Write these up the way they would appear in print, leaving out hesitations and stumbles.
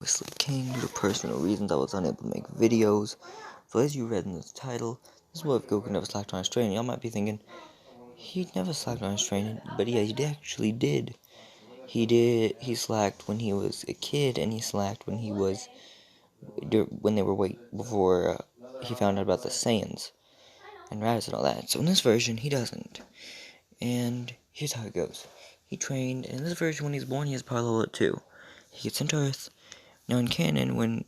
Obviously King, due to personal reasons I was unable to make videos. So as you read in the title, this is what if Goku never slacked on his training. Y'all might be thinking, he never slacked on his training, but yeah, he actually did. He slacked when he was a kid, and he slacked when when they were before he found out about the Saiyans and Raditz and all that. So in this version, he doesn't. And here's how it goes. He trained, and in this version, when he's born, he has power level at 2. He gets sent to Earth. Now in canon, when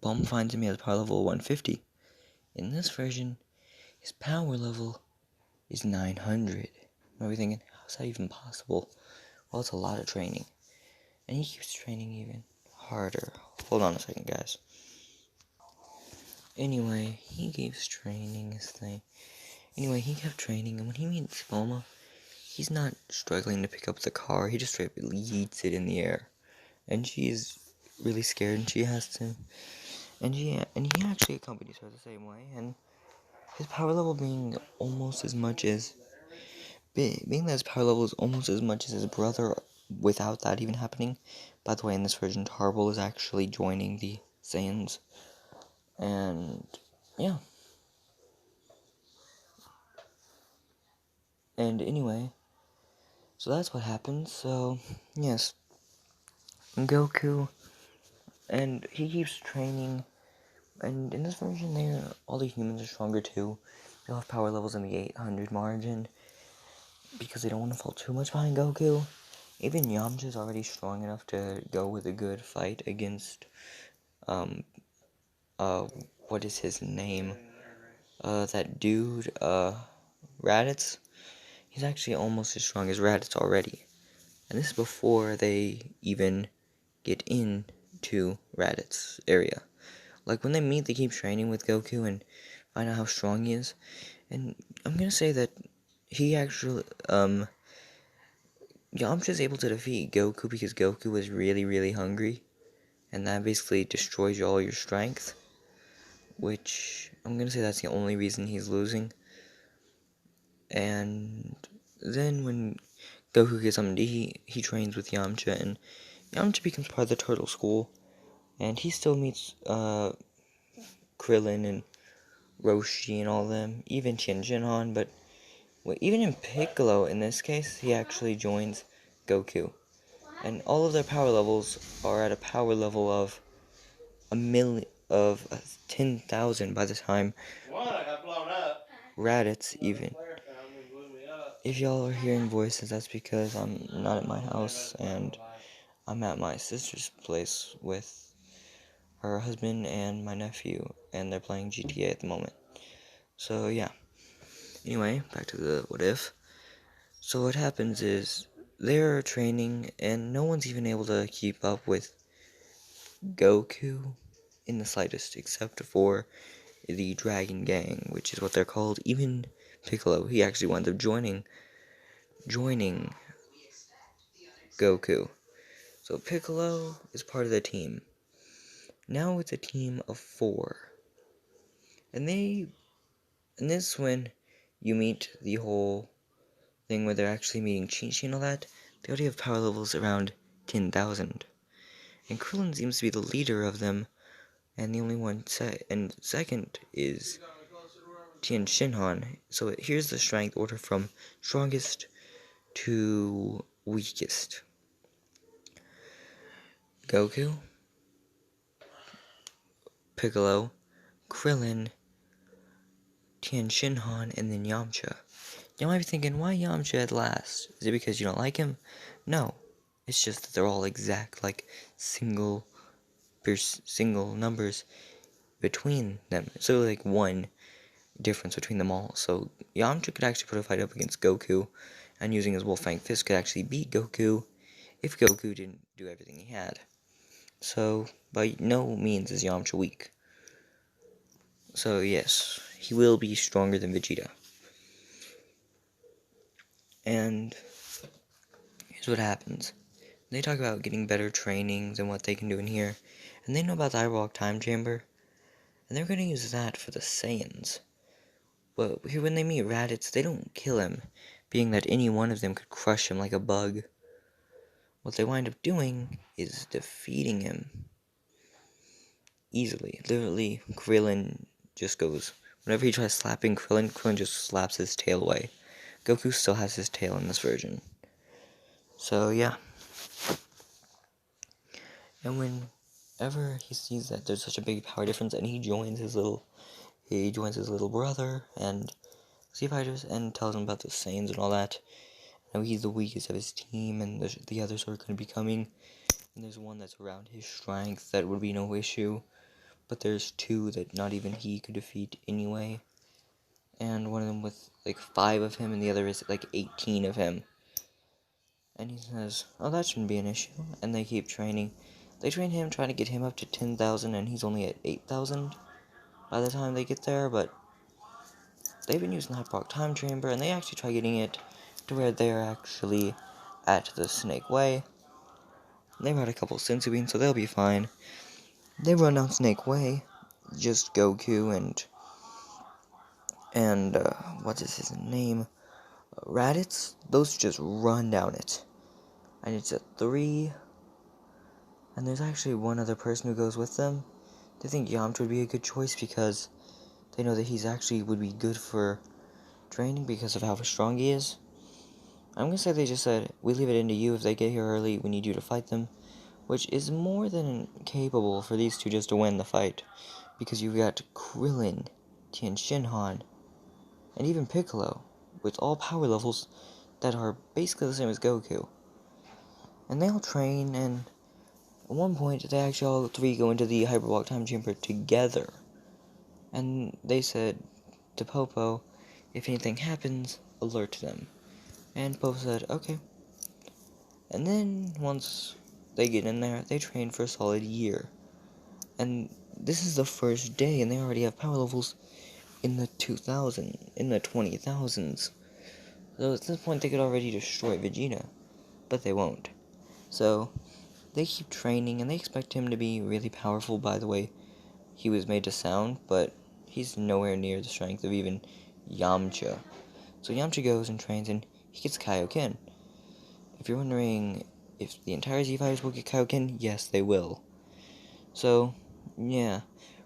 Bulma finds him, he has power level 150. In this version, his power level is 900. Now we're thinking, how's that even possible? Well, it's a lot of training. And he keeps training even harder. Hold on a second, guys. Anyway, he keeps training his thing. Anyway, he kept training, and when he meets Bulma, he's not struggling to pick up the car. He just straight up yeets it in the air. And she's really scared, and she has to. And he actually accompanies her the same way. And his power level being almost as much as being that his power level is almost as much as his brother, without that even happening. By the way, in this version, Tarble is actually joining the Saiyans. And yeah. And anyway, so that's what happens. So yes, Goku, and he keeps training. And in this version, all the humans are stronger too. They'll have power levels in the 800 margin, because they don't want to fall too much behind Goku. Even Yamcha's already strong enough to go with a good fight against, what is his name? That dude, Raditz. He's actually almost as strong as Raditz already. And this is before they even get into Raditz's area. Like, when they meet, they keep training with Goku and find out how strong he is. And I'm gonna say that he actually, Yamcha's able to defeat Goku because Goku was really, really hungry. And that basically destroys all your strength. Which, I'm gonna say that's the only reason he's losing. And then when Goku gets summoned, he trains with Yamcha. And Yamcha becomes part of the Turtle School. And he still meets, Krillin and Roshi and all them. Even Shinhan, but even in Piccolo, in this case, he actually joins Goku. And all of their power levels are at a power level of 10,000 by the time Raditz even. If y'all are hearing voices, that's because I'm not at my house, and I'm at my sister's place with her husband and my nephew, and they're playing GTA at the moment. So yeah. Anyway, back to the what if. So what happens is, they're training, and no one's even able to keep up with Goku in the slightest, except for the Dragon Gang, which is what they're called. Even Piccolo, he actually winds up joining Goku. So Piccolo is part of the team. Now it's a team of 4. And this when you meet the whole thing where they're actually meeting Chi-Chi and all that, they already have power levels around 10,000. And Krillin seems to be the leader of them, and the only one and second is Shinhan. So here's the strength order from strongest to weakest. Goku, Piccolo, Krillin, Shinhan, and then Yamcha. You might be thinking, why Yamcha at last? Is it because you don't like him? No. It's just that they're all exact, like, single numbers between them. So, like, 1 difference between them all. So, Yamcha could actually put a fight up against Goku, and using his Wolfang Fist could actually beat Goku if Goku didn't do everything he had. So, by no means is Yamcha weak. So, yes, he will be stronger than Vegeta. And here's what happens. They talk about getting better trainings and what they can do in here. And they know about the Eyewalk Time Chamber. And they're going to use that for the Saiyans. But here when they meet Raditz, they don't kill him, being that any one of them could crush him like a bug. What they wind up doing is defeating him. easily. Literally, Krillin just goes. Whenever he tries slapping Krillin, Krillin just slaps his tail away. Goku still has his tail in this version. So, yeah. And whenever he sees that there's such a big power difference, and he joins his little brother and Z Fighters and tells him about the Saiyans and all that. Now he's the weakest of his team, and the others are going to be coming. And there's one that's around his strength that would be no issue. But there's two that not even he could defeat anyway. And one of them with like 5 of him, and the other is like 18 of him. And he says, oh, that shouldn't be an issue. And they keep training. They train him, trying to get him up to 10,000, and he's only at 8,000 by the time they get there. But they've been using the Hyperbolic Time Chamber, and they actually try getting it to where they're actually at the Snake Way. They ride a couple Senzu Beans, so they'll be fine. They run down Snake Way, just Goku and what is his name? Raditz? Those just run down it. And it's a 3. And there's actually one other person who goes with them. They think Yamcha would be a good choice because they know that he's actually would be good for training because of how strong he is. I'm gonna say they just said, we leave it into you. If they get here early, we need you to fight them. Which is more than capable for these two just to win the fight. Because you've got Krillin, Tien Shinhan, and even Piccolo, with all power levels that are basically the same as Goku. And they all train, and at one point, they actually all 3 go into the Hyperbolic Time Chamber together. And they said to Popo, if anything happens, alert them. And Popo said, okay. And then, once they get in there, they train for a solid year. And this is the first day, and they already have power levels in the 20,000s. So at this point, they could already destroy Vegeta. But they won't. So they keep training, and they expect him to be really powerful, by the way he was made to sound, but he's nowhere near the strength of even Yamcha. So Yamcha goes and trains, and he gets Kaioken. If you're wondering if the entire Z-Fighters will get Kaioken, yes, they will. So, yeah,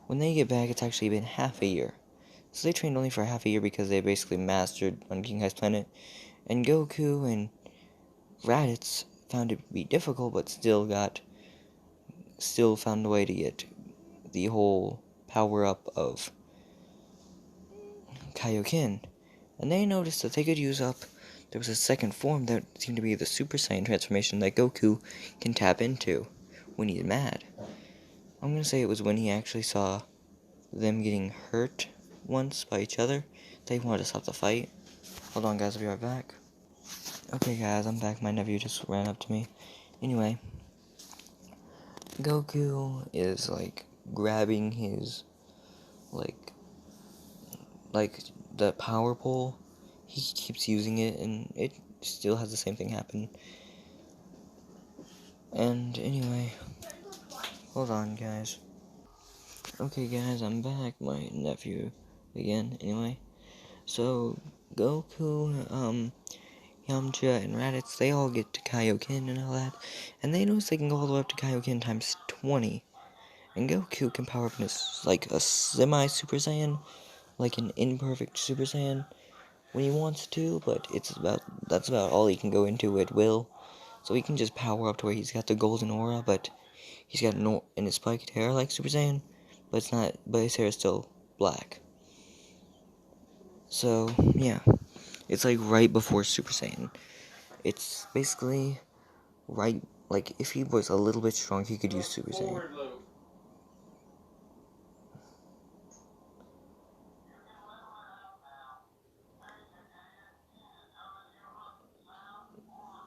when they get back, it's actually been half a year. So they trained only for half a year because they basically mastered on King Kai's planet, and Goku and Raditz found it to be difficult, but still found a way to get the whole power-up of Kaioken. And they noticed that they could use up, there was a second form that seemed to be the Super Saiyan transformation that Goku can tap into when he's mad. I'm gonna say it was when he actually saw them getting hurt once by each other. They wanted to stop the fight. Hold on, guys, I'll be right back. Okay, guys, I'm back. My nephew just ran up to me. Anyway, Goku is, like, grabbing his, like the power pole. He keeps using it, and it still has the same thing happen. And, anyway, hold on, guys. Okay, guys, I'm back. My nephew again, anyway. So, Goku, Yamcha, and Raditz, they all get to Kaioken and all that. And they notice they can go all the way up to Kaioken times 20. And Goku can power up in like, a semi-Super Saiyan, like an imperfect Super Saiyan, when he wants to, but that's about all he can go into at will. So he can just power up to where he's got the golden aura, but he's got in his spiked hair like Super Saiyan, but his hair is still black. So, yeah. It's like right before Super Saiyan. It's basically right, like, if he was a little bit strong, he could use Super Saiyan.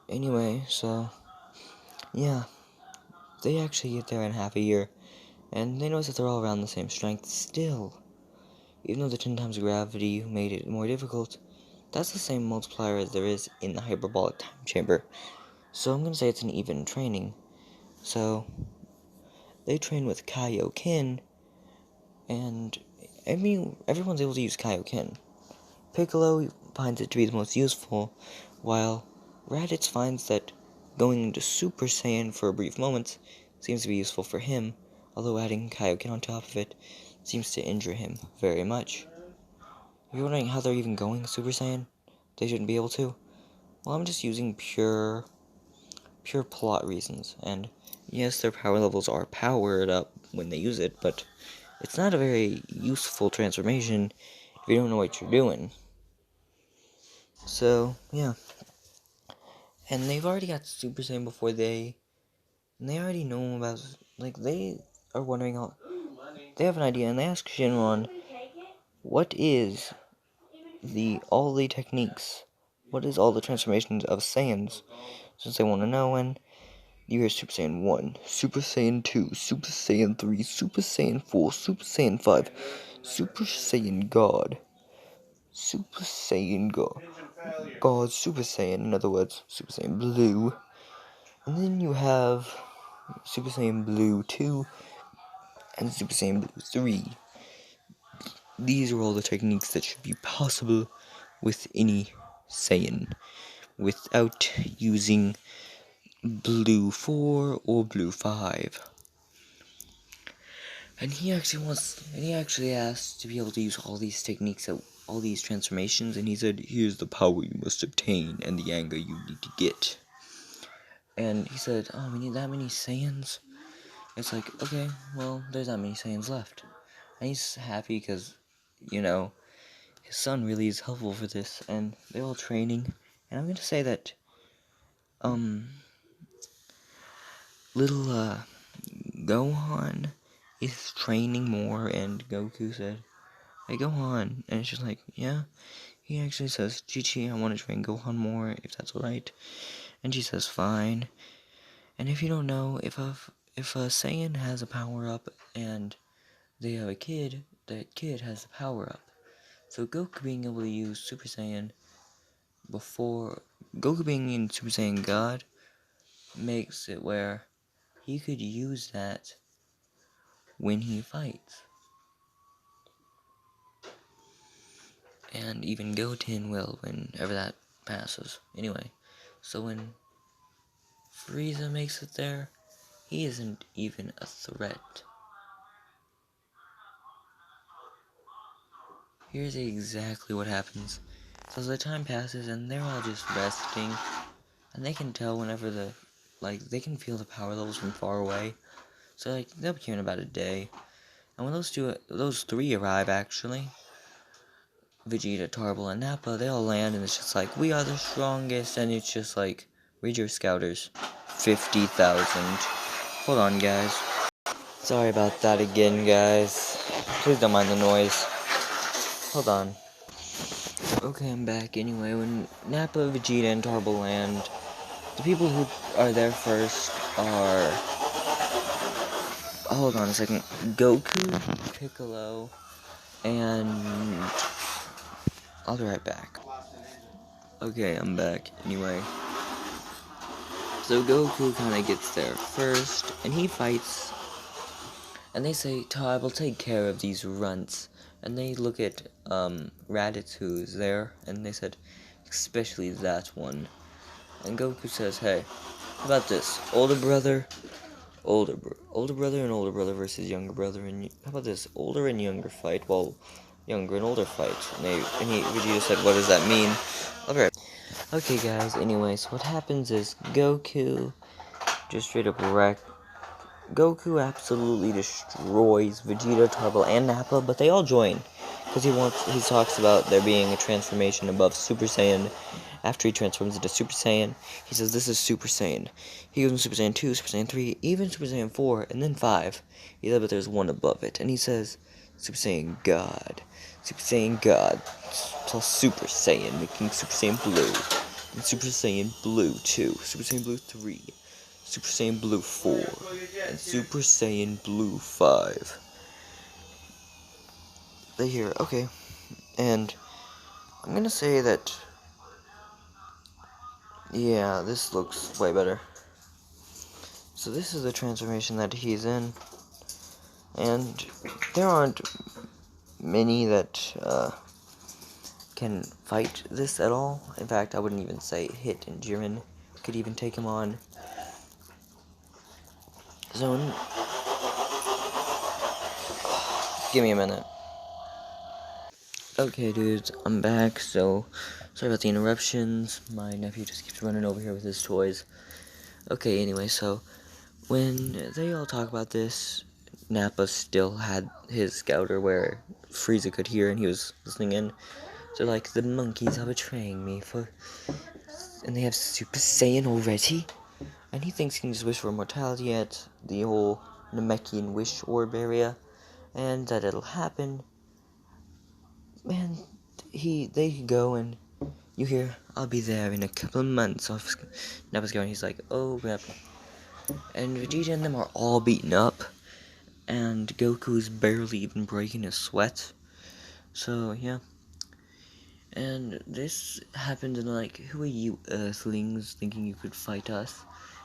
Anyway, so, yeah. They actually get there in half a year, and they notice that they're all around the same strength still. Even though the 10 times gravity made it more difficult, that's the same multiplier as there is in the Hyperbolic Time Chamber. So I'm going to say it's an even training. So, they train with Kaioken, and everyone's able to use Kaioken. Piccolo finds it to be the most useful, while Raditz finds that going into Super Saiyan for brief moments seems to be useful for him, although adding Kaioken on top of it seems to injure him very much. If you're wondering how they're even going Super Saiyan, they shouldn't be able to. Well, I'm just using pure plot reasons, and yes, their power levels are powered up when they use it, but it's not a very useful transformation if you don't know what you're doing. So, yeah. And they've already got Super Saiyan before they already know about, like, they are wondering how, they have an idea, and they ask Shinron, what is all the techniques? What is all the transformations of Saiyans? Since they want to know, and you hear Super Saiyan 1, Super Saiyan 2, Super Saiyan 3, Super Saiyan 4, Super Saiyan 5, Super Saiyan God, Super Saiyan God, Super Saiyan, in other words, Super Saiyan Blue, and then you have Super Saiyan Blue 2, and Super Saiyan Blue 3. These are all the techniques that should be possible with any Saiyan, without using Blue 4 or Blue 5. And he actually asked to be able to use all these techniques, all these transformations, and he said, here's the power you must obtain and the anger you need to get. And he said, oh, we need that many Saiyans? It's like, okay, well, there's that many Saiyans left. And he's happy because, you know, his son really is helpful for this, and they're all training. And I'm going to say that, little, Gohan is training more, and Goku said, hey, Gohan, and it's just like, yeah, he actually says, Chi-Chi, I want to train Gohan more, if that's alright, and she says, fine. And if you don't know, if a Saiyan has a power-up, and they have a kid, that kid has the power-up. So Goku being able to use Super Saiyan Goku being in Super Saiyan God makes it where he could use that when he fights. And even Goten will whenever that passes. Anyway, so when Frieza makes it there, he isn't even a threat. Here's exactly what happens. So the time passes and they're all just resting, and they can tell whenever they can feel the power levels from far away. So they'll be here in about a day. And when those three arrive, actually, Vegeta, Tarble, and Nappa, they all land, and it's just like, we are the strongest, and it's just like, read your scouters, 50,000. Hold on, guys. Sorry about that again, guys. Please don't mind the noise. Hold on. Okay, I'm back. Anyway, when Nappa, Vegeta, and Tarble land, the people who are there first are... Hold on a second. Goku, Piccolo, and... I'll be right back. Okay, I'm back. Anyway. So Goku kind of gets there first, and he fights. And they say, Todd will take care of these runts. And they look at, Raditz, who's there, and they said, especially that one. And Goku says, hey, how about this? Older brother and older brother versus younger brother, and how about this? Older and younger fight, while younger and older fight. And Vegeta said, what does that mean? Okay. Okay, guys, anyway, so what happens is Goku just straight up Goku absolutely destroys Vegeta, Turbo, and Nappa, but they all join. Because he talks about there being a transformation above Super Saiyan. After he transforms into Super Saiyan, he says this is Super Saiyan. He goes into Super Saiyan 2, Super Saiyan 3, even Super Saiyan 4, and then 5. He said, but there's one above it. And he says, Super Saiyan God. Super Saiyan God plus Super Saiyan, making Super Saiyan Blue. And Super Saiyan Blue 2, Super Saiyan Blue 3, Super Saiyan Blue 4, and Super Saiyan Blue 5. They hear, okay, and I'm gonna say that, yeah, this looks way better. So this is the transformation that he's in, and there aren't many that can fight this at all. In fact, I wouldn't even say Hit and Jiren could even take him on. So Give me a minute. Okay, dudes, I'm back, so sorry about the interruptions. My nephew just keeps running over here with his toys. Okay, anyway, so when they all talk about this, Nappa still had his scouter where Frieza could hear and he was listening in. So, like, the monkeys are betraying me and they have Super Saiyan already? And he thinks he can just wish for immortality at the whole Namekian wish orb area, and that it'll happen. Man, they go and you hear, I'll be there in a couple of months. Nappa's going, he's like, oh crap. And Vegeta and them are all beaten up, and Goku's barely even breaking a sweat. So, yeah. And this happened in like, who are you Earthlings thinking you could fight us?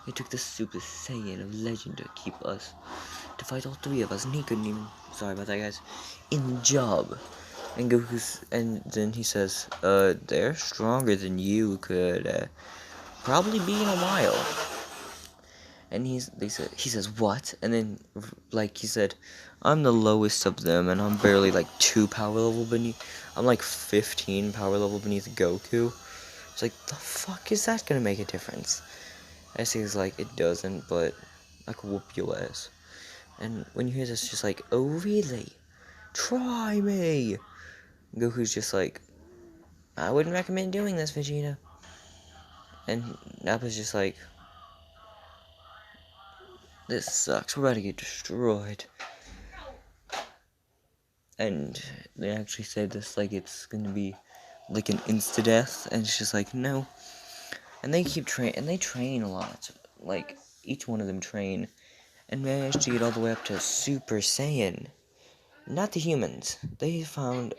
It took the Super Saiyan of legend to keep us, to fight all three of us, and he couldn't even, sorry about that guys, in the job. And and then he says, they're stronger than you could, probably be in a while. And he says, what? And then, like, he said, I'm the lowest of them, and I'm barely, like, 2 power level beneath, I'm, like, 15 power level beneath Goku. It's like, the fuck is that gonna make a difference? I see he's like, it doesn't, but I could whoop your ass. And when you hear this, it's just like, oh, really? Try me! Goku's just like, I wouldn't recommend doing this, Vegeta. And Nappa's just like, this sucks, we're about to get destroyed. And they actually say this like it's gonna be like an insta-death, and it's just like, no. And they keep and they train a lot. Like, each one of them train, and manage to get all the way up to Super Saiyan. Not the humans. They found,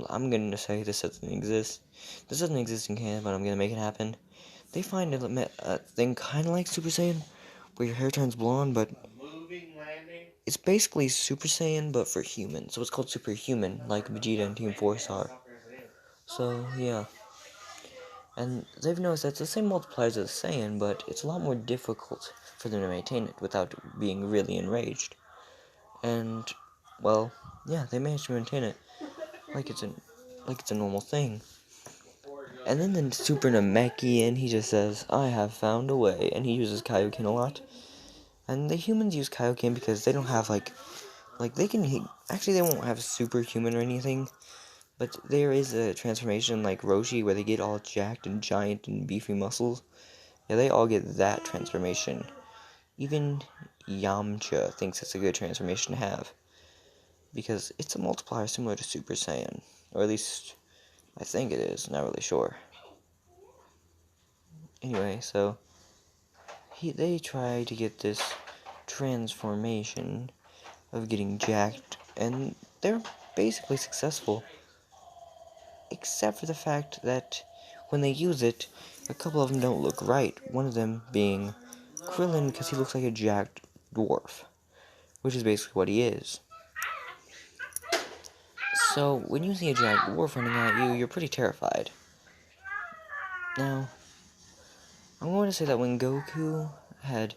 I'm gonna say this doesn't exist. This doesn't exist in canon, but I'm gonna make it happen. They find a thing kind of like Super Saiyan, where your hair turns blonde, but it's basically Super Saiyan, but for humans. So it's called Superhuman, like Vegeta and Team Force are. So, yeah. And they've noticed that it's the same multipliers as Saiyan, but it's a lot more difficult for them to maintain it without being really enraged. And, well, yeah, they managed to maintain it like it's a normal thing. And then the Super Namekian, he just says, I have found a way, and he uses Kaioken a lot. And the humans use Kaioken because they don't have, like they can, actually they won't have superhuman or anything, but there is a transformation like Roshi where they get all jacked and giant and beefy muscles. Yeah, they all get that transformation. Even Yamcha thinks it's a good transformation to have, because it's a multiplier similar to Super Saiyan, or at least I think it is, not really sure. Anyway, so they try to get this transformation of getting jacked, and they're basically successful, except for the fact that when they use it, a couple of them don't look right. One of them being Krillin, because he looks like a jacked dwarf, which is basically what he is. So, when you see a jacked dwarf running at you, you're pretty terrified. Now, I'm going to say that when Goku had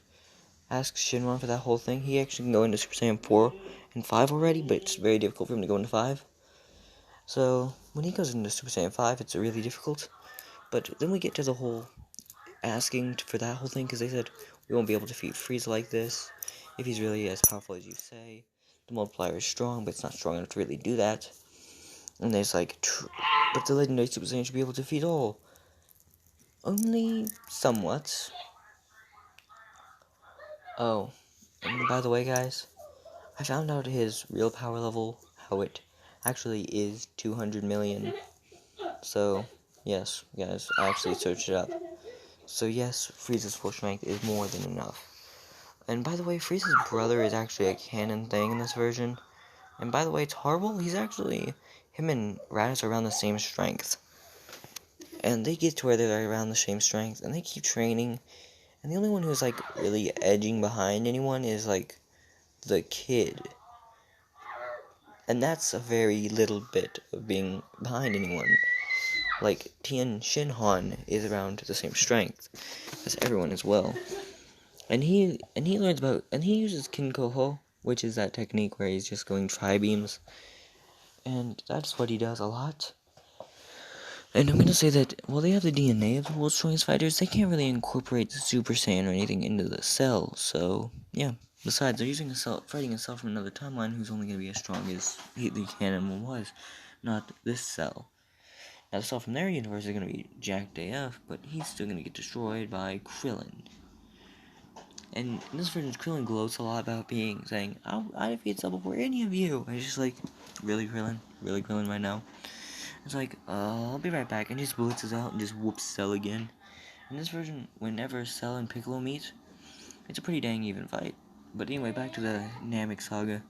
asked Shinron for that whole thing, he actually can go into Super Saiyan 4 and 5 already, but it's very difficult for him to go into 5. So, when he goes into Super Saiyan 5, it's really difficult. But then we get to the whole asking for that whole thing, because they said, we won't be able to defeat Frieza like this, if he's really as powerful as you say. The multiplier is strong, but it's not strong enough to really do that. And there's like, but the legendary Super Saiyan should be able to defeat all. Only somewhat. Oh, and by the way, guys, I found out his real power level, how it actually is 200 million. So, yes, guys, I actually searched it up. So yes, Frieza's full strength is more than enough. And by the way, Frieza's brother is actually a canon thing in this version. And by the way, it's horrible. Him and Raditz are around the same strength. And they get to where they're around the same strength, and they keep training. And the only one who's, like, really edging behind anyone is, like, the kid. And that's a very little bit of being behind anyone. Like, Tien Shinhan is around the same strength as everyone as well. And he uses Kinkoho, which is that technique where he's just going tri-beams. And that's what he does a lot. And I'm gonna say that while they have the DNA of the world's strongest fighters, they can't really incorporate the Super Saiyan or anything into the cell. So yeah. Besides, they're using fighting a cell from another timeline who's only gonna be as strong as the canon was, not this cell. Now the cell from their universe is gonna be jacked AF, but he's still gonna get destroyed by Krillin. And in this version, Krillin gloats a lot about saying, I defeat Cell before any of you. And it's just like, really Krillin? Really Krillin right now? It's like, I'll be right back, and just blitzes out and just whoops Cell again. In this version, whenever Cell and Piccolo meet, it's a pretty dang even fight. But anyway, back to the Namek saga.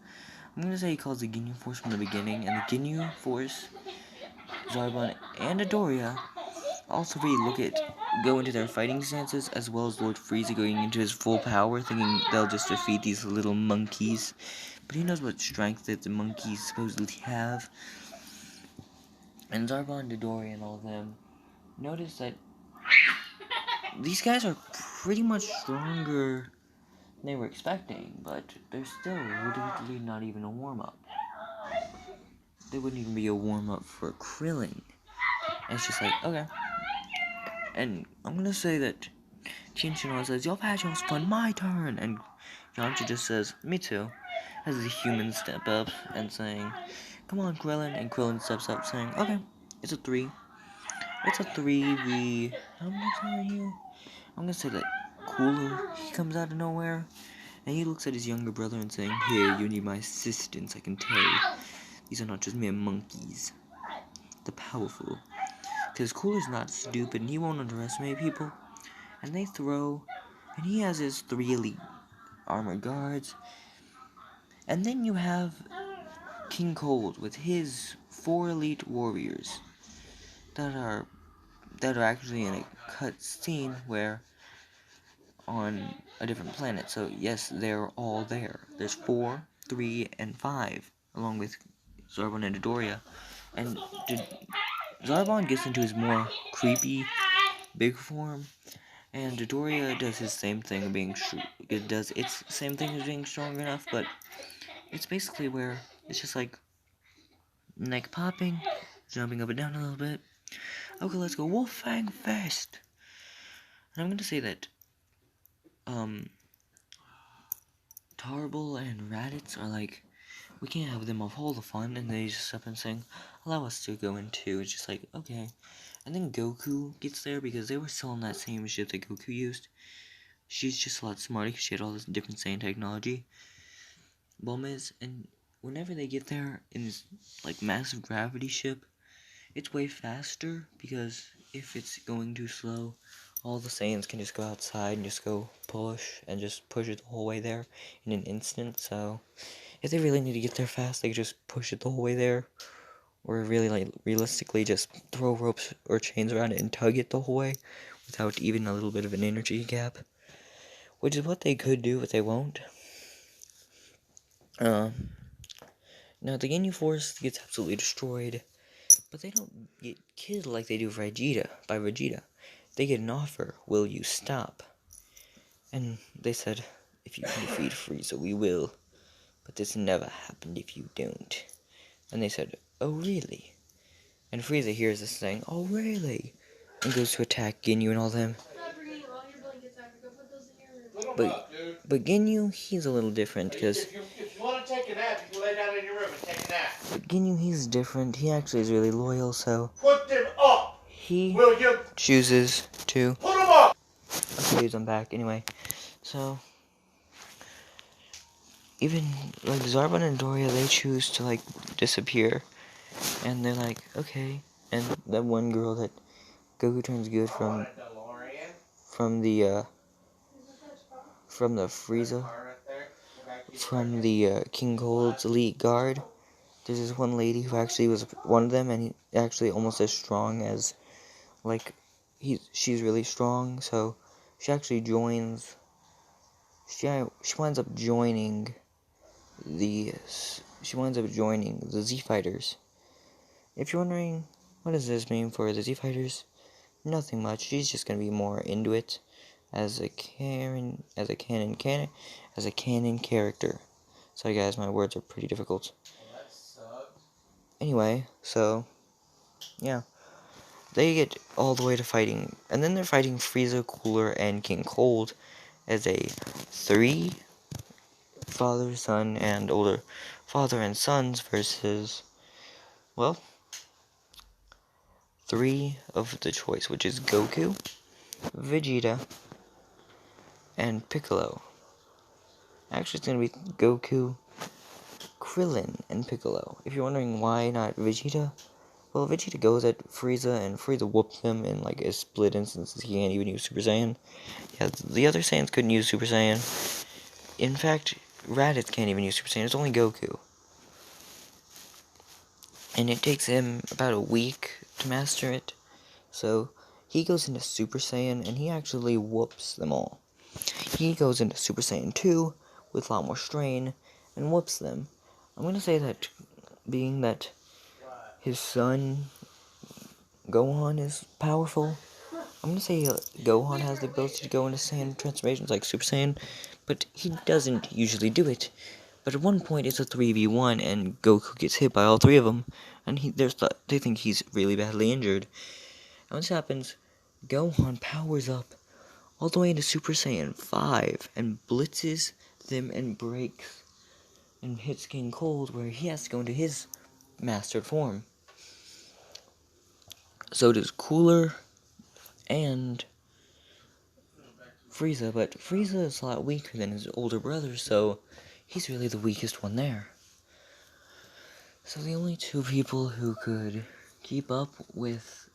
I'm gonna say he calls the Ginyu Force from the beginning, and the Ginyu Force, Zarbon, and Adoria, all three go into their fighting stances, as well as Lord Frieza going into his full power, thinking they'll just defeat these little monkeys. But he knows what strength that the monkeys supposedly have. And Zarbon, Dodoria, and all of them notice that these guys are pretty much stronger than they were expecting, but they're still literally not even a warm-up. They wouldn't even be a warm-up for Krillin. And it's just like, okay. And I'm gonna say that Shinshino says, "You've had yours fun, my turn," and Yamcha just says, "Me too," as the humans step up and saying, "Come on, Krillin," and Krillin steps up saying, "Okay, it's a 3. It's a 3v... How much are you?" I'm gonna say that Cooler, he comes out of nowhere, and he looks at his younger brother and saying, "Here, you need my assistance, I can tell. These are not just mere monkeys. The powerful." Because Cooler's not stupid, and he won't underestimate people. And they throw, and he has his 3 elite armored guards. And then you have King Cold with his 4 elite warriors that are actually in a cut scene where on a different planet. So yes, they're all there. There's 4, 3, and 5, along with Zarbon and Dodoria. And Zarbon gets into his more creepy big form. And Dodoria does his same thing of being it does its same thing as being strong enough, but it's basically where it's just like neck popping, jumping up and down a little bit. Okay, let's go Wolfang Fest. And I'm gonna say that Tarble and Raditz are like, we can't have them off all the fun, and they just up and saying, allow us to go in too. It's just like, okay. And then Goku gets there because they were still on that same ship that Goku used. She's just a lot smarter because she had all this different Saiyan technology. Bulma and whenever they get there in this like massive gravity ship, it's way faster because if it's going too slow, all the Saiyans can just go outside and just go push and just push it the whole way there in an instant. So if they really need to get there fast, they can just push it the whole way there, or really like realistically just throw ropes or chains around it and tug it the whole way without even a little bit of an energy gap. Which is what they could do, but they won't. Now the Ginyu Force gets absolutely destroyed, but they don't get killed like they do by Vegeta. They get an offer, will you stop? And they said, if you can defeat Frieza, we will. But this never happened if you don't. And they said, oh really? And Frieza hears this saying, oh really? And goes to attack Ginyu and all them. But Ginyu, he's a little different, because if you want to take a nap, you can lay down in your room and take a nap. But Ginyu, he's different. He actually is really loyal, so Put them up! He Will you chooses to... Put them up! Okay, I'm back. Anyway, so... Even, like, Zarbon and Doria, they choose to, like, disappear. And they're like, okay. And that one girl that Goku turns good from the Frieza, from the King Cold's elite guard. There's this one lady who actually was one of them, and he actually almost as strong as, like, she's really strong, so she actually joins, she winds up joining the Z Fighters. If you're wondering, what does this mean for the Z Fighters? Nothing much, she's just gonna be more into it as a canon character. Sorry guys, my words are pretty difficult. Anyway, so, yeah. They get all the way to fighting, and then they're fighting Frieza, Cooler, and King Cold as a 3 father, son, and older father and sons versus, well, 3 of the choice, which is Goku, Vegeta, and Piccolo. Actually, it's going to be Goku, Krillin, and Piccolo. If you're wondering why not Vegeta, well, Vegeta goes at Frieza, and Frieza whoops him in, like, a split instance. He can't even use Super Saiyan. Yeah, the other Saiyans couldn't use Super Saiyan. In fact, Raditz can't even use Super Saiyan. It's only Goku. And it takes him about a week to master it. So, he goes into Super Saiyan, and he actually whoops them all. He goes into Super Saiyan 2 with a lot more strain, and whoops them. I'm going to say that, being that his son, Gohan, is powerful, I'm going to say Gohan has the ability to go into Saiyan transformations like Super Saiyan, but he doesn't usually do it. But at one point, it's a 3v1, and Goku gets hit by all 3 of them, and they think he's really badly injured. And when this happens, Gohan powers up all the way into Super Saiyan 5, and blitzes them and breaks, and hits King Cold, where he has to go into his mastered form. So does Cooler and Frieza, but Frieza is a lot weaker than his older brother, so he's really the weakest one there. So the only 2 people who could keep up with,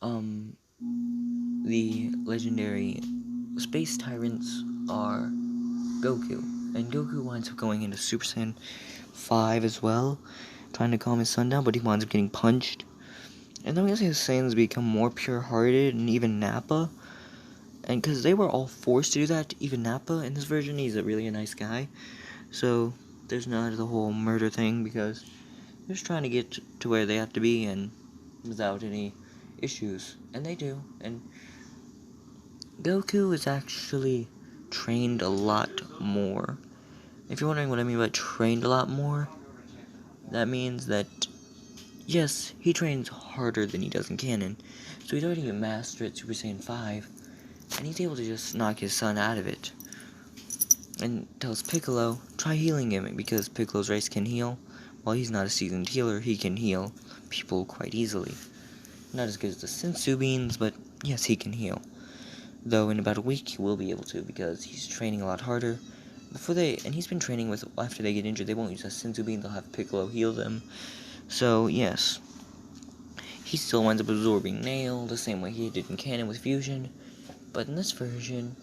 the legendary space tyrants are Goku. And Goku winds up going into Super Saiyan 5 as well, trying to calm his son down, but he winds up getting punched. And then we see the Saiyans become more pure-hearted, and even Nappa. And because they were all forced to do that, even Nappa in this version, he's a really nice guy. So there's not the whole murder thing, because they're just trying to get to where they have to be, and without any issues. And they do. And Goku is actually trained a lot more. If you're wondering what I mean by trained a lot more, that means that, yes, he trains harder than he does in canon. So he's already a master at Super Saiyan 5, and he's able to just knock his son out of it. And tells Piccolo, try healing him, because Piccolo's race can heal. While he's not a seasoned healer, he can heal people quite easily. Not as good as the Sensu beans, but yes, he can heal. Though in about a week he will be able to, because he's training a lot harder. And he's been training with, after they get injured, they won't use a Sensu bean, they'll have Piccolo heal them. So, yes. He still winds up absorbing Nail, the same way he did in canon with Fusion. But in this version,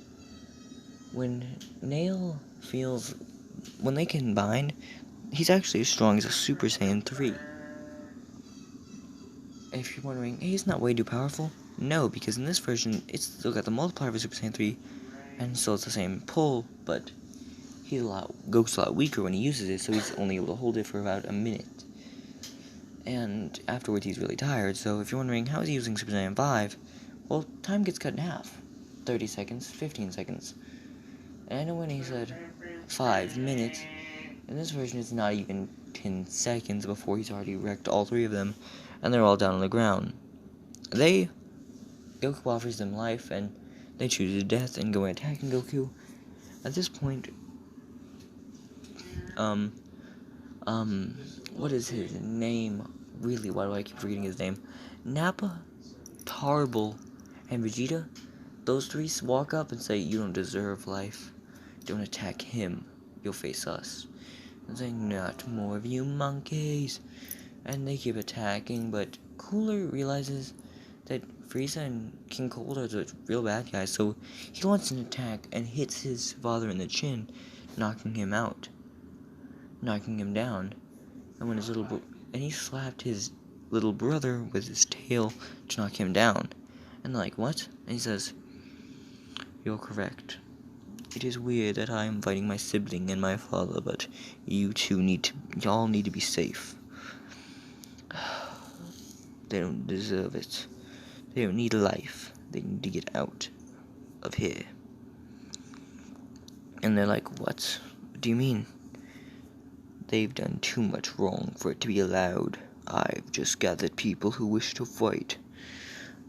when they combine, he's actually as strong as a Super Saiyan 3. If you're wondering, hey, he's not way too powerful. No, because in this version, it's still got the multiplier of a Super Saiyan 3, and still it's the same pull, but Goku's a lot weaker when he uses it, so he's only able to hold it for about a minute. And afterwards, he's really tired, so if you're wondering, how is he using Super Saiyan 5? Well, time gets cut in half. 30 seconds, 15 seconds. And I know when he said 5 minutes, in this version it's not even 10 seconds before he's already wrecked all 3 of them, and they're all down on the ground. Goku offers them life, and they choose death and go attacking Goku. At this point, what is his name? Really, why do I keep forgetting his name? Nappa, Tarble, and Vegeta, those 3 walk up and say, you don't deserve life. Don't attack him. You'll face us. And saying, not more of you monkeys. And they keep attacking, but Cooler realizes that Frieza and King Cold are the real bad guys, so he launches an attack and hits his father in the chin, knocking him out. Knocking him down. And when he slapped his little brother with his tail to knock him down. And they're like, what? And he says, you're correct. It is weird that I am fighting my sibling and my father, but y'all need to be safe. They don't deserve it. They don't need life. They need to get out of here. And they're like, what? What do you mean? they've done too much wrong for it to be allowed. I've just gathered people who wish to fight.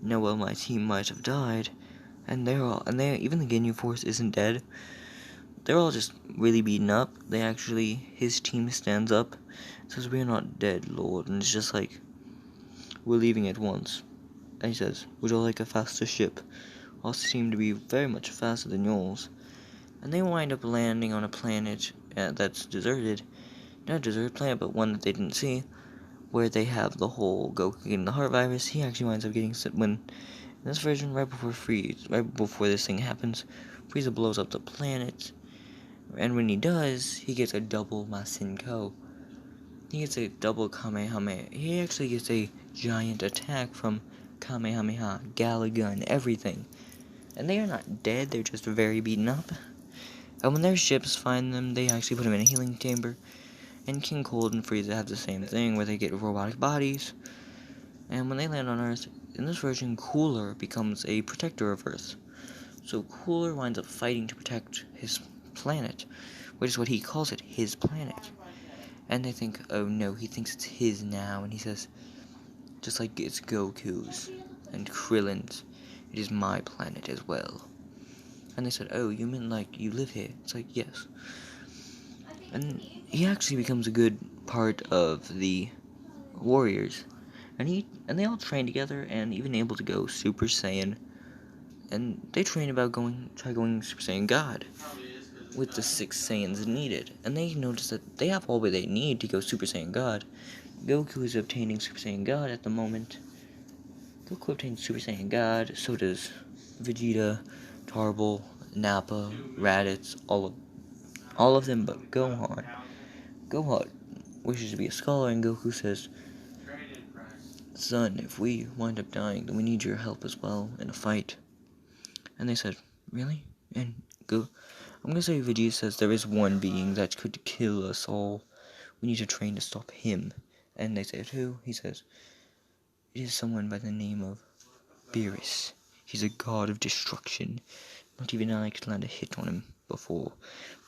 Now, well, my team might have died, and even the Ginyu Force isn't dead. They're all just really beaten up. His team stands up, says, "We're not dead, Lord," and it's just like, "We're leaving at once." And he says, "Would you like a faster ship? Ours seem to be very much faster than yours." And they wind up landing on a planet that's deserted. Not a deserted planet, but one that they didn't see, where they have the whole Goku getting the heart virus. He actually winds up getting sick when, in this version, right before this thing happens, Frieza blows up the planet. And when he does, he gets a double Masenko. He gets a double Kamehameha. He actually gets a giant attack from Kamehameha, Galagun, everything. And they are not dead, they're just very beaten up. And when their ships find them, they actually put them in a healing chamber. And King Cold and Frieza have the same thing, where they get robotic bodies. And when they land on Earth, in this version, Cooler becomes a protector of Earth. So Cooler winds up fighting to protect his planet, which is what he calls it, his planet. And they think, oh no, he thinks it's his now, and he says, just like it's Goku's and Krillin's, it is my planet as well. And they said, oh, you mean like you live here? It's like, yes. And he actually becomes a good part of the warriors. And they all train together and even able to go Super Saiyan. And they train about try going Super Saiyan God with the 6 Saiyans needed. And they notice that they have all what they need to go Super Saiyan God. Goku is obtaining Super Saiyan God at the moment. Goku obtains Super Saiyan God, so does Vegeta, Tarble, Nappa, Raditz, all of them but Gohan. Gohan wishes to be a scholar, and Goku says, "Son, if we wind up dying, then we need your help as well in a fight." And they said, "Really?" And I'm gonna say Vegeta says there is one being that could kill us all. We need to train to stop him. And they said, who? He says, it is someone by the name of Beerus. He's a god of destruction. Not even I could land a hit on him before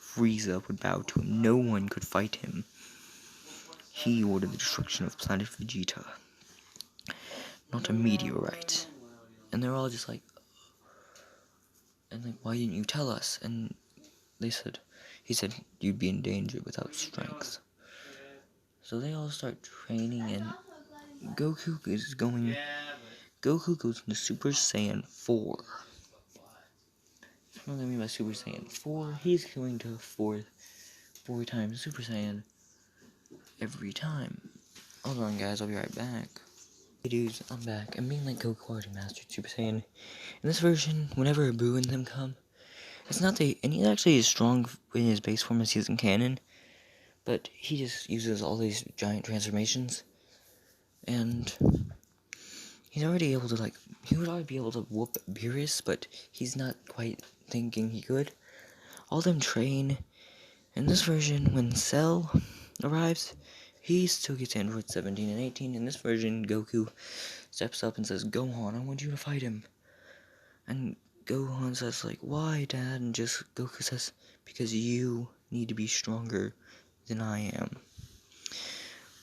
Frieza would bow to him. No one could fight him. He ordered the destruction of planet Vegeta, not a meteorite." And they're all just like, why didn't you tell us? And he said, you'd be in danger without strength. So they all start training, and Goku goes into Super Saiyan 4. What do I mean by Super Saiyan 4? He's going to 4 times Super Saiyan every time. Hold on, guys, I'll be right back. Hey dudes, I'm back. I'm being like Goku already mastered Super Saiyan. In this version, whenever Boo and them come, and he's actually as strong in his base form as he is in canon, but he just uses all these giant transformations, and he would already be able to whoop Beerus, but he's not quite thinking he could. All them train. In this version, when Cell arrives, he still gets Android 17 and 18. In this version, Goku steps up and says, Gohan, I want you to fight him. And Gohan says, why, Dad? And Goku says, because you need to be stronger than I am.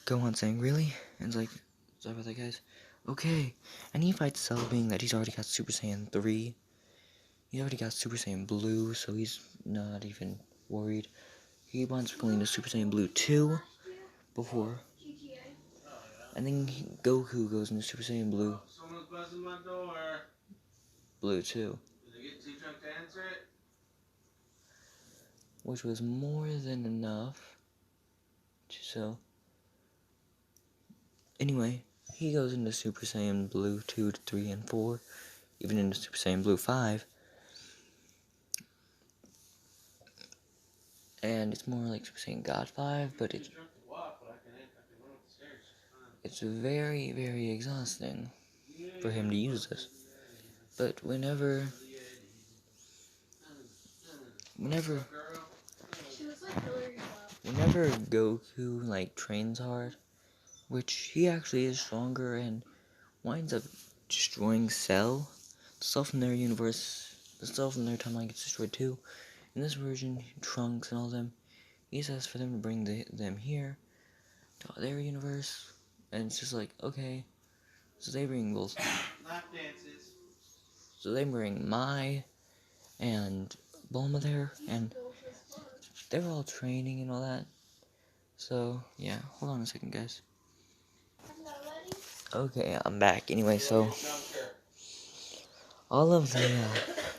Gohan saying, really? And it's sorry about that, guys. Okay. And he fights Cell, being that he's already got Super Saiyan 3. He's already got Super Saiyan Blue, so he's not even worried. He winds up going to Super Saiyan Blue 2 before. And then Goku goes into Super Saiyan Blue. Someone's buzzing my door. Blue 2. Did I get too drunk to answer it? Which was more than enough. So, anyway, he goes into Super Saiyan Blue 2 to 3 and 4. Even into Super Saiyan Blue 5. And it's more like Super Saiyan God 5, but it's very, very exhausting for him to use this. But whenever Goku trains hard, which he actually is stronger and winds up destroying Cell, the Cell from their universe, the Cell from their timeline gets destroyed too. In this version, Trunks and all them, he says for them to bring them here to their universe, and it's just like, okay. So they bring both. Lap dances. So they bring Mai and Bulma there, and they were all training and all that. So yeah, hold on a second, guys. Okay, I'm back. Anyway, so all of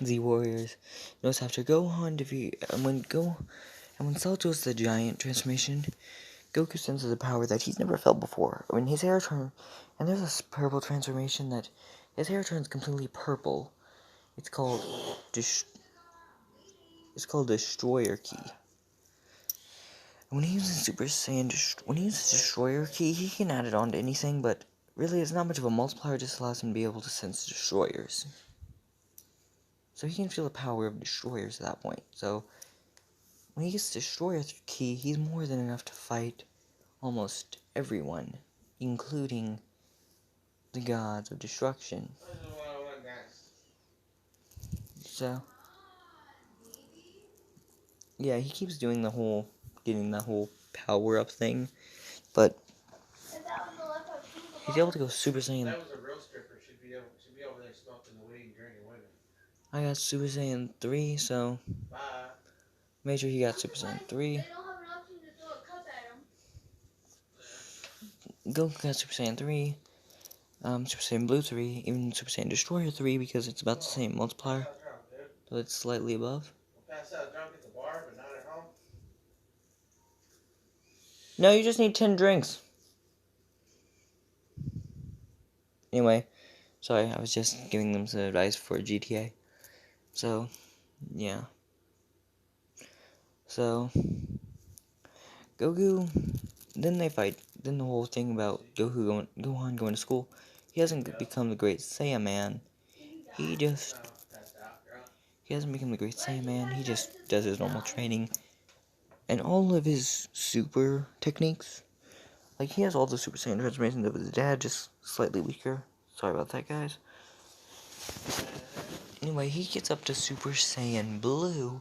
the warriors notice after Gohan defeat when Cell does the giant transformation, Goku senses a power that he's never felt before. When his hair turns, and there's a purple transformation that his hair turns completely purple. It's called Destroyer Key. And when he uses Super Saiyan, when he uses Destroyer Key, he can add it on to anything, but really it's not much of a multiplier. It just allows him to be able to sense destroyers. So he can feel the power of destroyers at that point. So when he gets Destroyer Key, he's more than enough to fight almost everyone, including the gods of destruction. So yeah, he keeps doing getting the whole power up thing, but he's able to go Super Saiyan. That was a real stripper. Should be over there smoking the weed and drinking women. I got Super Saiyan 3, so Bye. made sure he got Super Saiyan 3. Goku got Super Saiyan 3, Super Saiyan Blue 3, even Super Saiyan Destroyer 3 because it's about the same multiplier, so it's slightly above. We'll pass out drunk at the bar, but not at home. No, you just need 10 drinks. Anyway, sorry, I was just giving them some advice for GTA. So, yeah. So, Goku, then they fight. Then the whole thing about Gohan going to school, he hasn't become the Great Saiyan Man. He hasn't become the Great Saiyan Man. He just does his normal training. And all of his super techniques, like he has all the Super Saiyan transformations of his dad, just slightly weaker. Sorry about that, guys. Anyway, he gets up to Super Saiyan Blue.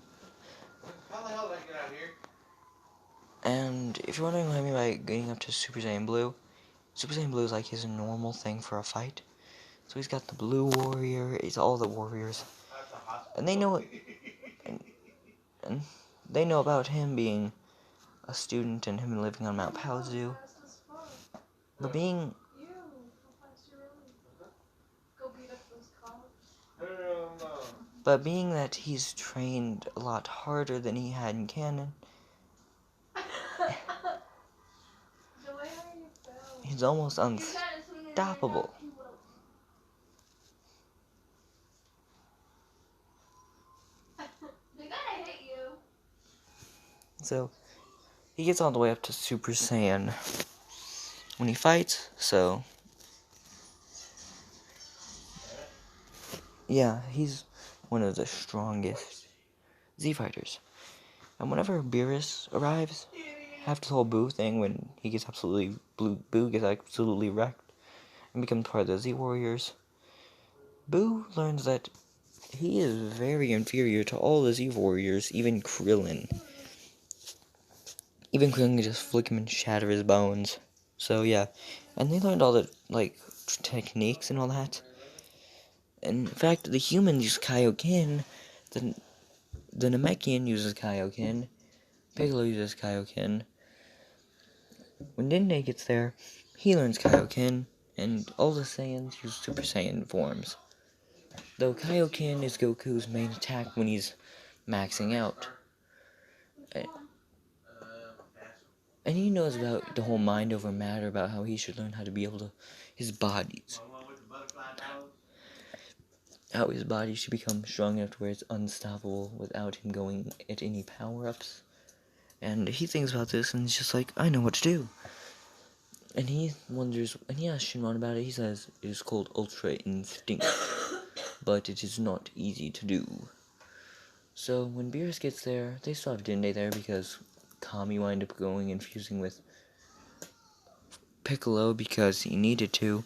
How the hell did I get out here? And if you're wondering what I mean by getting up to Super Saiyan Blue is like his normal thing for a fight. So he's got the Blue Warrior, it's all the warriors. And they know it, and they know about him being a student and him living on Mount Paozu. But being that he's trained a lot harder than he had in canon, he's almost unstoppable. So he gets all the way up to Super Saiyan when he fights, so yeah, he's one of the strongest Z fighters. And whenever Beerus arrives, after the whole Boo thing, when he gets Boo gets absolutely wrecked and becomes part of the Z Warriors, Boo learns that he is very inferior to all the Z Warriors, even Krillin. Even Krillin can just flick him and shatter his bones. So yeah, and they learned all the techniques and all that. And in fact, the humans use Kaioken. The Namekian uses Kaioken. Piccolo uses Kaioken. When Dende gets there, he learns Kaioken, and all the Saiyans use Super Saiyan forms. Though Kaioken is Goku's main attack when he's maxing out. And he knows about the whole mind over matter, about how he should learn how to be able to, how his body should become strong enough to where it's unstoppable without him going at any power-ups. And he thinks about this, and he's just like, I know what to do. And he wonders, and he asks Shinron about it. He says, it is called Ultra Instinct, but it is not easy to do. So when Beerus gets there, they still have Dende there because Kami wind up going and fusing with Piccolo because he needed to.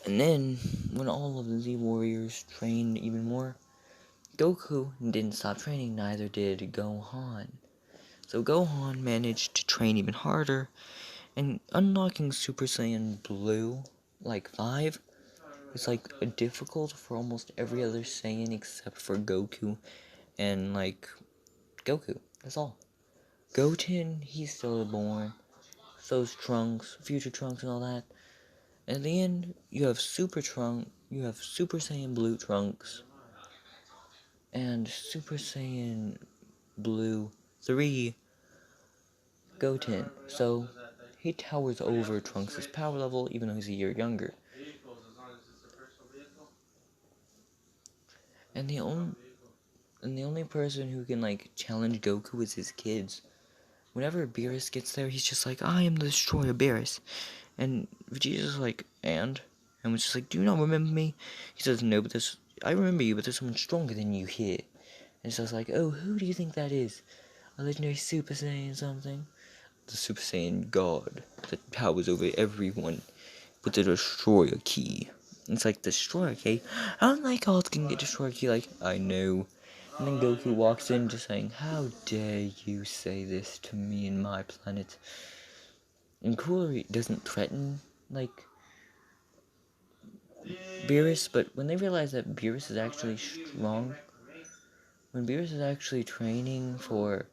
And then, when all of the Z Warriors train even more, Goku didn't stop training, neither did Gohan. So Gohan managed to train even harder, and unlocking Super Saiyan Blue, like 5, is like difficult for almost every other Saiyan except for Goku and like Goku. That's all. Goten, he's still born. So's Trunks, Future Trunks, and all that. And at the end, you have Super Saiyan Blue Trunks, and Super Saiyan Blue 3 Goten. So he towers over Trunks' power level, even though he's a year younger. And the only person who can like challenge Goku is his kids. Whenever Beerus gets there, he's just like, I am the destroyer Beerus. And Vegeta's like, and was just like, do you not remember me? He says, no, but I remember you, but there's someone stronger than you here. And so I was like, oh, who do you think that is? A legendary Super Saiyan something? The Super Saiyan God that towers over everyone with the Destroyer Key. It's like, Destroyer Key? I don't like gods can get Destroyer Key, like, I know. And then Goku walks in just saying, how dare you say this to me and my planet? And Cooler doesn't threaten, like, Beerus, but when they realize that Beerus is actually strong, when Beerus is actually training for...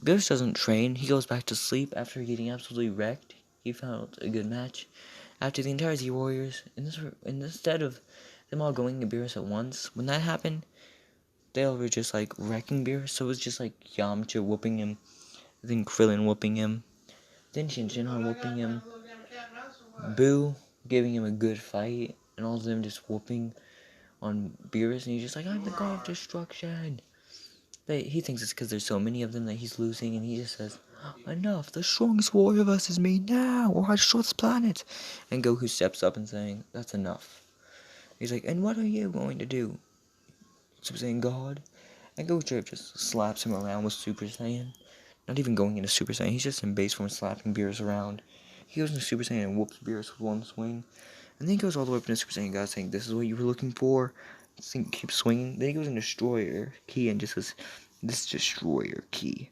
Beerus doesn't train, he goes back to sleep after getting absolutely wrecked. He found a good match. After the entire Z Warriors, instead of them all going to Beerus at once, when that happened, they all were just like wrecking Beerus, so it was just like Yamcha whooping him, then Krillin whooping him, then Shinhan whooping him, Boo giving him a good fight, and all of them just whooping on Beerus, and he's just like, I'm the god of destruction. He thinks it's because there's so many of them that he's losing, and he just says, enough, the strongest warrior versus me now, or I destroy this planet. And Goku steps up and saying, that's enough. He's like, and what are you going to do? Super Saiyan God? And Goku just slaps him around with Super Saiyan. Not even going into Super Saiyan, he's just in base form slapping Beerus around. He goes into Super Saiyan and whoops Beerus with one swing. And then he goes all the way up into Super Saiyan God saying, this is what you were looking for. Thing keeps swinging. Then he goes into Destroyer Key and just says, this Destroyer Key.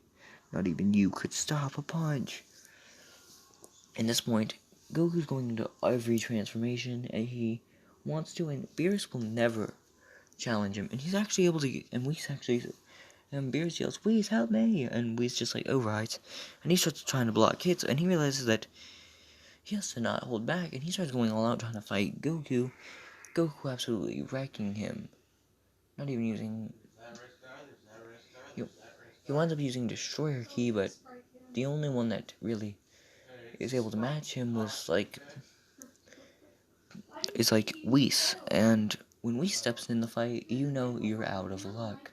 Not even you could stop a punch. At this point, Goku's going into every transformation, and he wants to, and Beerus will never challenge him. And he's actually able to, and Beerus yells, Whis, help me! And Whis just like, oh right. And he starts trying to block hits, and he realizes that he has to not hold back, and he starts going all out trying to fight Goku. Goku absolutely wrecking him. Not even using... He winds up using Destroyer Key, but the only one that really is able to match him was Whis. And when Whis steps in the fight, you know you're out of luck.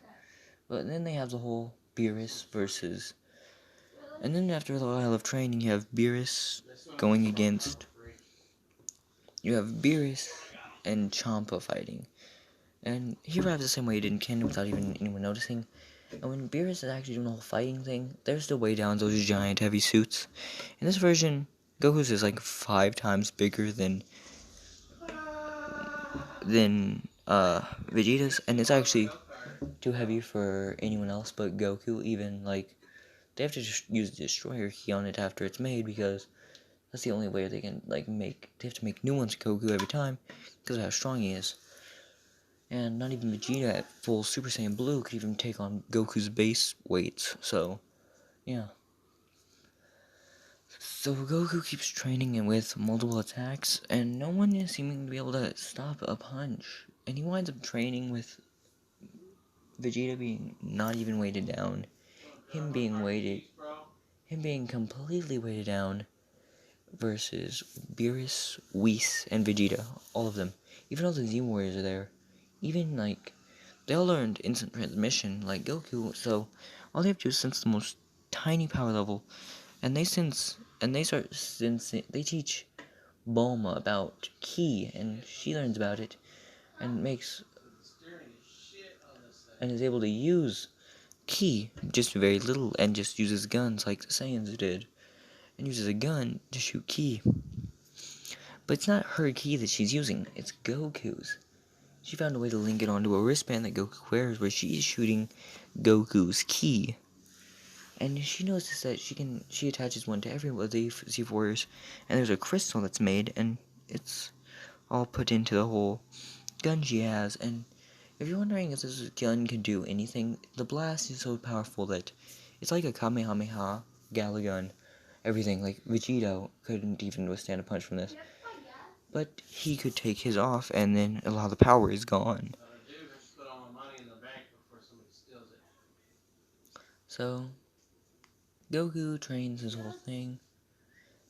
But then they have the whole Beerus versus... And then after a while of training, you have Beerus going against... You have Beerus and Champa fighting. And he arrives the same way he did in Canon without even anyone noticing. And when Beerus is actually doing the whole fighting thing, they're still way down those giant heavy suits. In this version, Goku's is like 5 times bigger than Vegeta's, and it's actually too heavy for anyone else but Goku. Even like they have to just use the Destroyer Key on it after it's made, because that's the only way they can they have to make new ones Goku every time because of how strong he is. And not even Vegeta at full Super Saiyan Blue could even take on Goku's base weights. So yeah. So Goku keeps training him with multiple attacks, and no one is seeming to be able to stop a punch. And he winds up training with Vegeta being not even weighted down, him being completely weighted down, versus Beerus, Whis, and Vegeta, all of them. Even all the Z Warriors are there. Even they all learned instant transmission like Goku, so all they have to do is sense the most tiny power level, and they teach Bulma about Ki, and she learns about it, and is able to use Ki just very little, and just uses guns like the Saiyans did, and uses a gun to shoot Ki. But it's not her Ki that she's using, it's Goku's. she found a way to link it onto a wristband that Goku wears, where she is shooting Goku's ki. And she notices that she attaches one to every one of the Z4s, and there's a crystal that's made, and it's all put into the whole gun she has. And if you're wondering if this gun can do anything, the blast is so powerful that it's like a Kamehameha Gala gun. Everything, like Vegito couldn't even withstand a punch from this. But he could take his off, and then a lot of the power is gone. So, Goku trains his whole thing,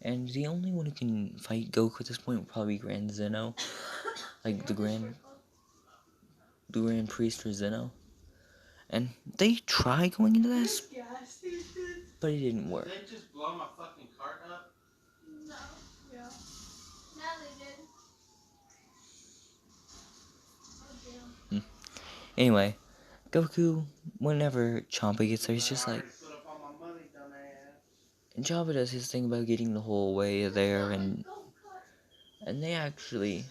and the only one who can fight Goku at this point would probably be Grand Zeno. Like the Grand Priest or Zeno. And they tried going into this, but it didn't work. Did they just blow my fucking cart up? No. Yeah. Now they did. Oh, damn. Anyway, Goku, whenever Champa gets there, he's just like... And Champa does his thing about getting the whole way there, and they actually...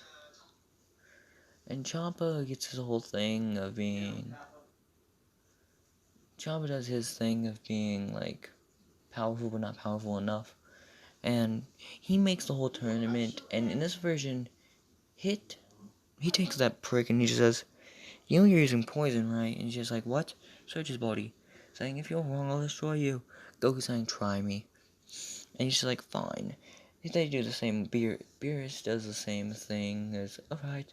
And Champa gets his whole thing of being... Champa does his thing of being, like, powerful but not powerful enough. And he makes the whole tournament, and in this version, he takes that prick and he just says, "You know you're using poison, right?" And he's just like, "What?" Search his body, saying, "If you're wrong, I'll destroy you." Goku's saying, "Try me." And he's just like, "Fine." They do the same, Beerus does the same thing as, "Alright."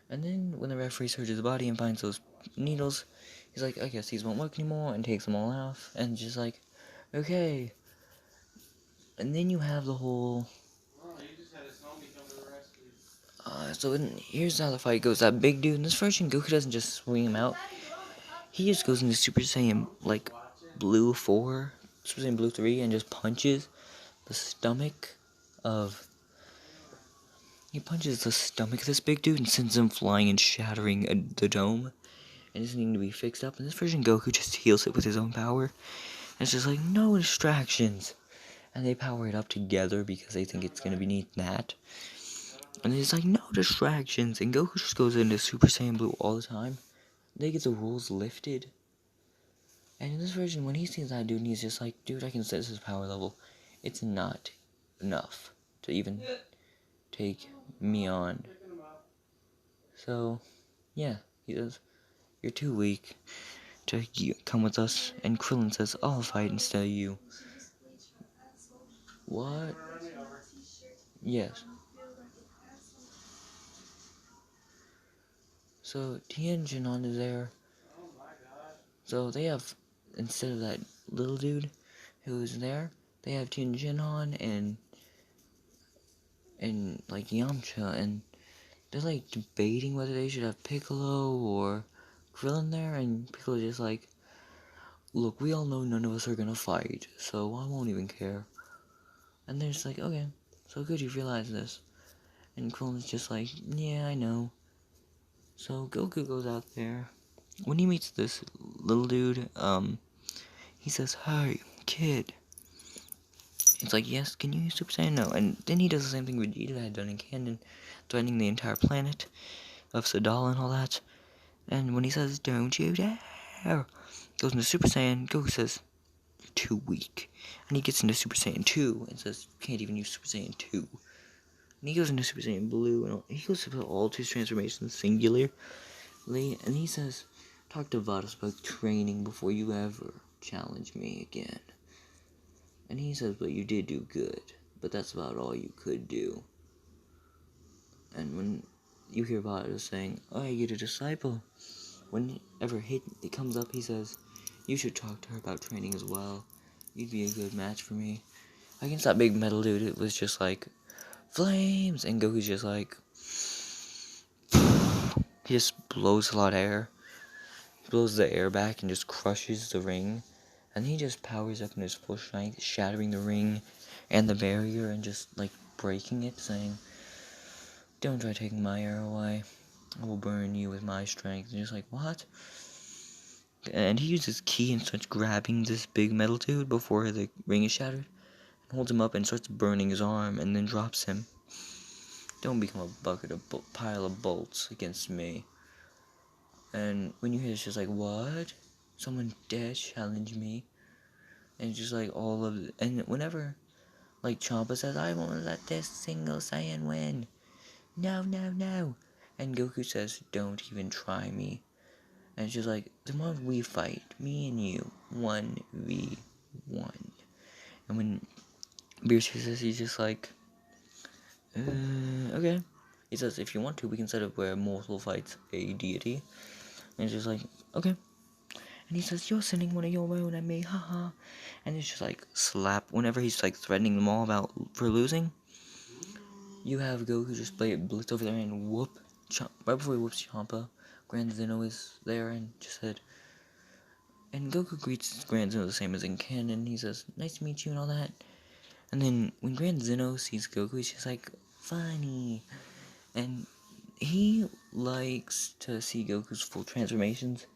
And then when the referee searches his body and finds those needles, he's like, "I guess these won't work anymore," and takes them all off, and just like, "Okay." And then you have the whole... here's how the fight goes. That big dude, in this version, Goku doesn't just swing him out. He just goes into Super Saiyan, like, Blue 4, Super Saiyan Blue 3, and just punches the stomach of... He punches the stomach of this big dude and sends him flying and shattering the dome. And it's needing to be fixed up. In this version, Goku just heals it with his own power. And it's just like, no distractions. And they power it up together because they think it's going to be neat that. And it's like, no distractions. And Goku just goes into Super Saiyan Blue all the time. They get the rules lifted. And in this version, when he sees that dude, he's just like, dude, I can set his power level. It's not enough to even take me on. So, yeah, he says, "You're too weak to come with us." And Krillin says, "I'll fight instead of you." What? Yes. So, Tien Shinhan is there. So, they have, instead of that little dude who's there, they have Tien Shinhan and like Yamcha, and they're like debating whether they should have Piccolo or Krillin there, and Piccolo's just like, "Look, we all know none of us are gonna fight, so I won't even care." And they're just like, "Okay, so good you realize this." And Krillin's just like, "Yeah, I know." So Goku goes out there. When he meets this little dude, he says, "Hey, kid." It's like, "Yes, can you use Super Saiyan?" "No." And then he does the same thing Vegeta had done in canon, threatening the entire planet of Sadala and all that. And when he says, "Don't you dare," goes into Super Saiyan, Goku says, "You're too weak." And he gets into Super Saiyan 2 and says, "You can't even use Super Saiyan 2. And he goes into Super Saiyan Blue, and he goes through all his transformations singularly. And he says, "Talk to Vados about training before you ever challenge me again." And he says, "But you did do good, but that's about all you could do." And when you hear Vados saying, "Oh, I get a disciple," whenever it comes up, he says, "You should talk to her about training as well. You'd be a good match for me." Against that big metal dude, it was just like, flames! And Goku's just like, he just blows a lot of air. Blows the air back and just crushes the ring. And he just powers up in his full strength, shattering the ring and the barrier and just, like, breaking it, saying, "Don't try taking my air away. I will burn you with my strength." And just like, what? And he uses ki and starts grabbing this big metal dude before the ring is shattered. And holds him up and starts burning his arm and then drops him. "Don't become a pile of bolts against me." And when you hear it's just like, what? Someone dare challenge me? And it's just like all of it. And whenever, like, Champa says, I won't let this single Saiyan win. No, no, no. And Goku says, don't even try me. And it's just like, the more we fight, me and you, 1v1. And when Beerus says, he's just like, okay. He says, if you want to, we can set up where Mortal fights a deity. And it's just like, okay. And he says, you're sending one of your own at me, haha. And it's just like, slap. Whenever he's like threatening them all for losing, you have Goku just blitz over there and whoop. Right before he whoops Champa, Grand Zeno is there and just said, and Goku greets Grand Zeno the same as in canon. He says, nice to meet you and all that. And then when Grand Zeno sees Goku, he's just like, funny. And he likes to see Goku's full transformations.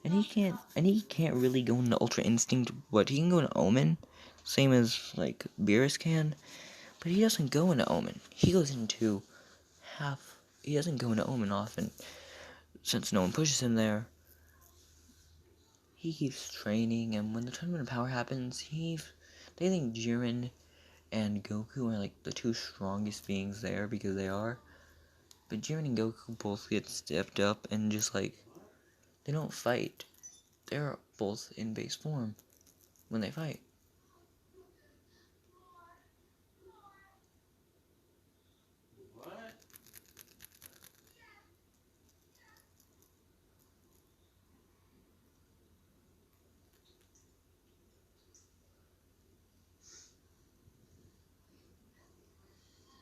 And he can't really go into Ultra Instinct, but he can go into Omen, same as like Beerus can. But he doesn't go into Omen. He goes into he doesn't go into Omen often, since no one pushes him there. He keeps training, and when the Tournament of Power happens, they think Jiren and Goku are like the two strongest beings there, because they are. But Jiren and Goku both get stepped up, and just like, they don't fight. They're both in base form when they fight. What?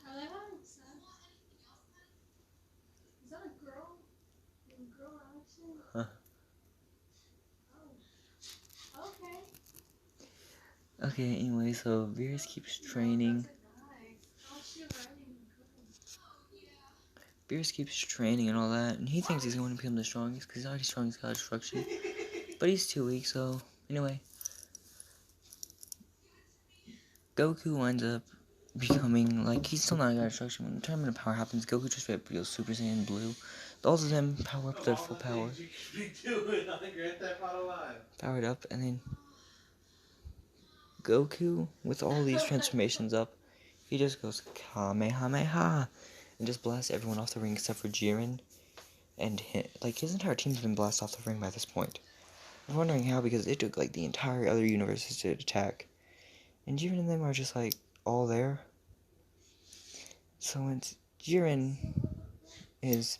Are they having sex? Is that a girl? A girl action? Huh. Oh. Okay. Okay, anyway, so Beerus keeps training. No, that's a guy. How's she riding a Beerus keeps training and all that, and he thinks he's going to become the strongest, because he's already strong as God Destruction. But he's too weak, so, anyway. Goku winds up becoming, like, he's still not God Destruction. When the Tournament of Power happens, Goku just straight up goes Super Saiyan Blue. All of them power up to their full power. You could be doing on Grand Theft Auto Live. Powered up, and then Goku, with all these transformations up, he just goes Kamehameha, and just blasts everyone off the ring except for Jiren. And his entire team's been blasted off the ring by this point. I'm wondering how, because it took like the entire other universes to attack. And Jiren and them are just like all there. So when Jiren is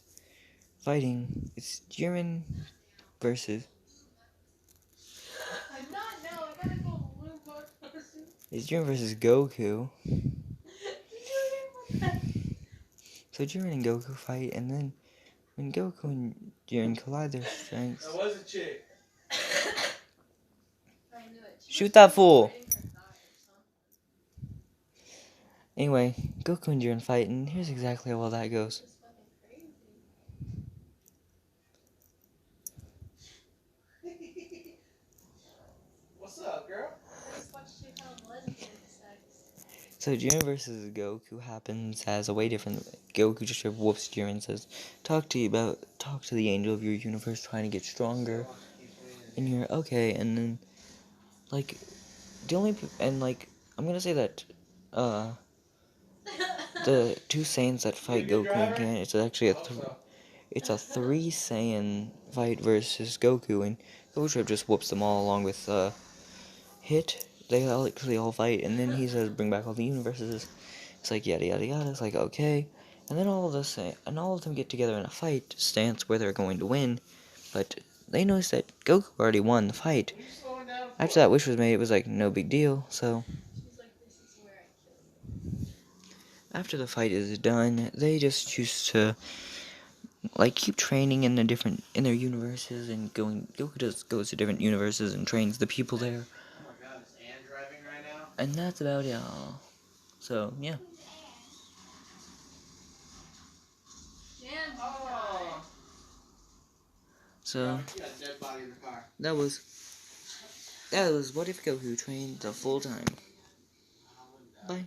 fighting, it's Jiren versus. I'm not now. I gotta go blue book person. It's Jiren versus Goku. What? So Jiren and Goku fight, and then when Goku and Jiren collide their strengths. That was a chick. I knew it. Shoot that fool! Anyway, Goku and Jiren fight, and here's exactly how well that goes. What's up, girl? So Jiren versus Goku happens as a way different. Goku just whoops Jiren and says, talk to the angel of your universe trying to get stronger. And you're okay, and then like I'm gonna say that the two Saiyans that fight Goku again, it's actually a 3 Saiyan fight versus Goku, and Goku just whoops them all along with Hit. They all fight, and then he says, bring back all the universes. It's like yada yada yada. It's like okay, and then all of them get together in a fight stance where they're going to win, but they notice that Goku already won the fight. After that wish was made, it was like no big deal. So after the fight is done, they just choose to like keep training in their universes and Goku just goes to different universes and trains the people there. Oh my god, is Ann driving right now? And that's about it all. So yeah. Oh. So You got a dead body in the car. that was what if Goku trained the full time. Bye.